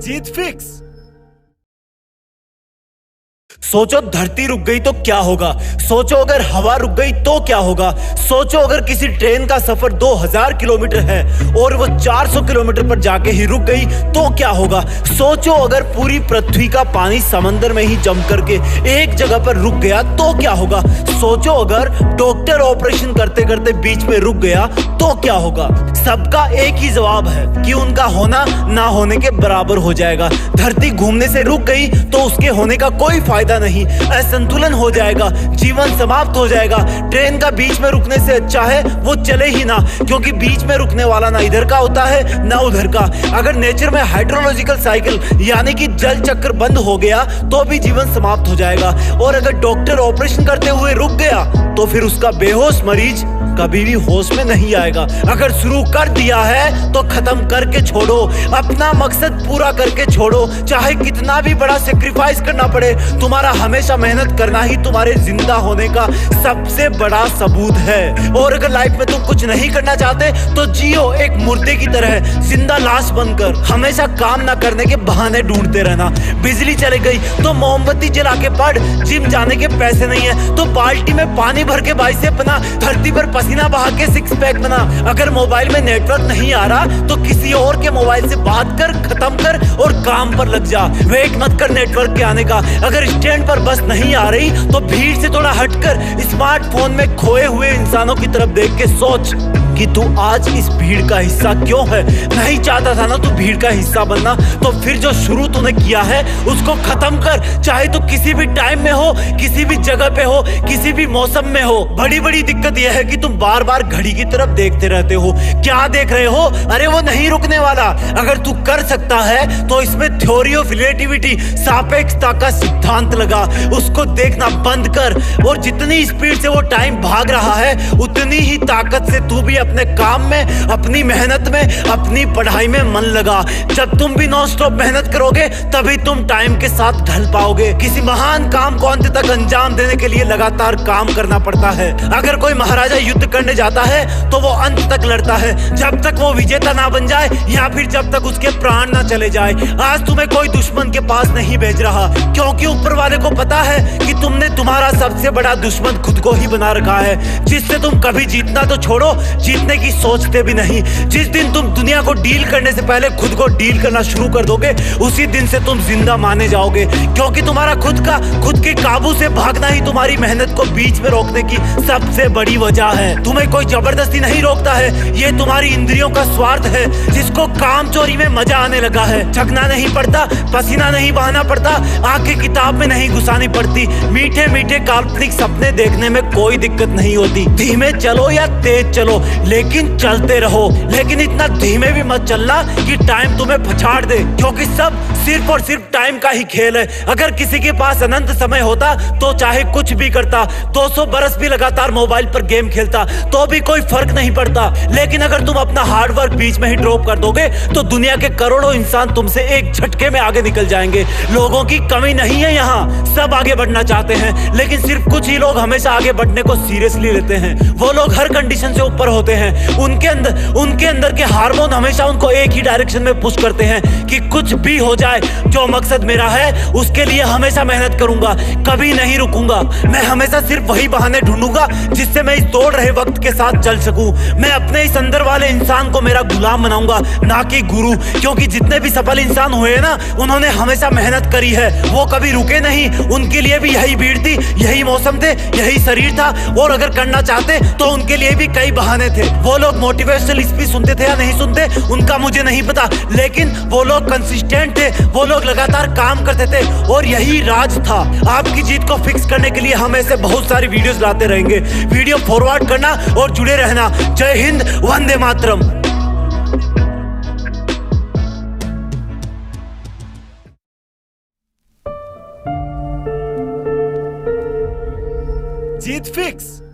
जीत fix. सोचो धरती रुक गई तो क्या होगा। सोचो अगर हवा रुक गई तो क्या होगा। सोचो अगर किसी ट्रेन का सफर 2000 किलोमीटर है और वो 400 किलोमीटर पर जाके ही रुक गई तो क्या होगा। सोचो अगर पूरी पृथ्वी का पानी समंदर में ही जम करके एक जगह पर रुक गया तो क्या होगा। सोचो अगर डॉक्टर ऑपरेशन करते करते बीच में रुक गया तो क्या होगा। सबका एक ही जवाब है कि उनका होना ना होने के बराबर हो जाएगा। धरती घूमने से रुक गई तो उसके होने का कोई फायदा नहीं, असंतुलन हो जाएगा, जीवन समाप्त हो जाएगा। ट्रेन का बीच में रुकने से अच्छा है वो चले ही ना, क्योंकि बीच में रुकने वाला ना इधर का होता है ना उधर का। अगर नेचर में हाइड्रोलॉजिकल साइकिल यानी कि जल चक्र बंद हो गया तो भी जीवन समाप्त हो जाएगा। और अगर डॉक्टर ऑपरेशन करते हुए रुक गया तो फिर उसका बेहोश मरीज कभी भी होश में नहीं आएगा। अगर शुरू कर दिया है तो खत्म करके छोड़ो, अपना मकसद पूरा करके छोड़ो, चाहे कितना भी बड़ा सेक्रीफाइस करना पड़े। तुम्हारा हमेशा मेहनत करना ही तुम्हारे जिंदा होने का सबसे बड़ा सबूत है। और अगर लाइफ में तुम कुछ नहीं करना चाहते तो जियो एक मुर्दे की तरह, जिंदा लाश बनकर। हमेशा काम ना करने के बहाने ढूंढते रहना। बिजली चली गई तो मोमबत्ती जला के पढ़, जिम जाने के पैसे नहीं है तो बाल्टी में पानी भर के बाइसेप बना, धरती पर पसीना बहा के सिक्स पैक बना। अगर मोबाइल में नेटवर्क नहीं आ रहा तो किसी और के मोबाइल से बात कर, खत्म कर और काम पर लग जा। वेट मत कर नेटवर्क के आने का। अगर स्टैंड पर बस नहीं आ रही तो भीड़ से थोड़ा हटकर स्मार्टफोन में खोए हुए इंसानों की तरफ देख के सोच कि तू आज इस भीड़ का हिस्सा क्यों है। नहीं चाहता था ना तू भीड़ का हिस्सा बनना, तो फिर जो शुरू तूने किया है उसको खत्म कर। चाहे तू किसी भी टाइम में हो, किसी भी जगह पे हो, किसी भी मौसम में हो। बड़ी बड़ी दिक्कत यह है कि तुम बार बार घड़ी की तरफ देखते रहते हो। क्या देख रहे हो? अरे वो नहीं रुकने वाला। अगर तू कर सकता है तो इसमें थ्योरी ऑफ रिलेटिविटी, सापेक्षता का सिद्धांत लगा, उसको देखना बंद कर। और जितनी स्पीड से वो टाइम भाग रहा है उतनी ही ताकत से तू भी अपने काम में, अपनी मेहनत में, अपनी पढ़ाई में मन लगा। जब तुम भी नॉन स्टॉप मेहनत करोगे तभी तुम टाइम के साथ ढल पाओगे। किसी महान काम को अंत तक अंजाम देने के लिए लगातार काम करना पड़ता है। अगर कोई महाराजा युद्ध करने जाता है तो वो अंत तक लड़ता है, जब तक वो विजेता ना बन जाए या फिर जब तक उसके प्राण ना चले जाए। आज तुम्हें कोई दुश्मन के पास नहीं भेज रहा, क्योंकि ऊपर वाले को पता है कि तुमने तुम्हारा सबसे बड़ा दुश्मन खुद को ही बना रखा है, जिससे तुम कभी जीतना तो छोड़ो, जीतने की सोचते भी नहीं। जिस दिन तुम दुनिया को डील करने से पहले खुद को डील करना शुरू कर दोगे उसी दिन से तुम जिंदा माने जाओगे, क्योंकि तुम्हारा खुद के काबू से भागना ही तुम्हारी मेहनत को बीच में रोकने की सबसे बड़ी वजह है। तुम्हें कोई जबरदस्ती नहीं रोकता है, ये तुम्हारी इंद्रियों का स्वार्थ है, जिसको काम चोरी में मजा आने लगा है। थकना नहीं पड़ता, पसीना नहीं बहाना पड़ता, आंखें किताब में नहीं घुसानी पड़ती, मीठे मीठे काल्पनिक सपने देखने में कोई दिक्कत नहीं होती। धीमे चलो या तेज चलो लेकिन चलते रहो, लेकिन इतना धीमे भी मत चलना कि टाइम तुम्हें पछाड़ दे, क्योंकि सब सिर्फ और सिर्फ टाइम का ही खेल है। अगर किसी के पास अनंत समय होता तो चाहे कुछ भी करता, 200 बरस भी लगातार मोबाइल पर गेम खेलता तो भी कोई फर्क नहीं पड़ता। लेकिन अगर तुम अपना हार्डवर्क बीच में ही ड्रॉप कर दोगे तो दुनिया के करोड़ों इंसान तुमसे एक झटके में आगे निकल जाएंगे। लोगों की कमी नहीं है यहाँ, सब आगे बढ़ना चाहते हैं, लेकिन सिर्फ कुछ ही लोग हमेशा आगे बढ़ने को सीरियसली लेते हैं। वो लोग हर कंडीशन से ऊपर होते हैं, उनके अंदर के हार्मोन हमेशा उनको एक ही डायरेक्शन में पुश करते हैं कि कुछ भी हो जाए, जो मकसद मेरा है उसके लिए हमेशा मेहनत करूंगा, कभी नहीं रुकूंगा। मैं हमेशा सिर्फ वही बहाने ढूंढूंगा जिससे मैं इस दौड़ रहे वक्त के साथ चल सकूं। मैं अपने इस अंदर वाले इंसान को मेरा गुलाम बनाऊंगा, ना कि गुरु, क्योंकि जितने भी सफल इंसान हुए ना उन्होंने हमेशा मेहनत करी है, वो कभी रुके नहीं। उनके लिए भी यही भीड़ थी, यही मौसम थे, यही शरीर था, और अगर करना चाहते तो उनके लिए भी कई बहाने थे। वो लोग मोटिवेशनल स्पीच सुनते थे या नहीं सुनते उनका मुझे नहीं पता, लेकिन वो लोग कंसिस्टेंट थे, वो लोग लगातार काम करते थे, और यही राज था। आपकी जीत को फिक्स करने के लिए हम ऐसे बहुत सारी वीडियोस लाते रहेंगे। वीडियो फॉरवर्ड करना और जुड़े रहना। जय हिंद, वंदे मातरम। जीत फिक्स।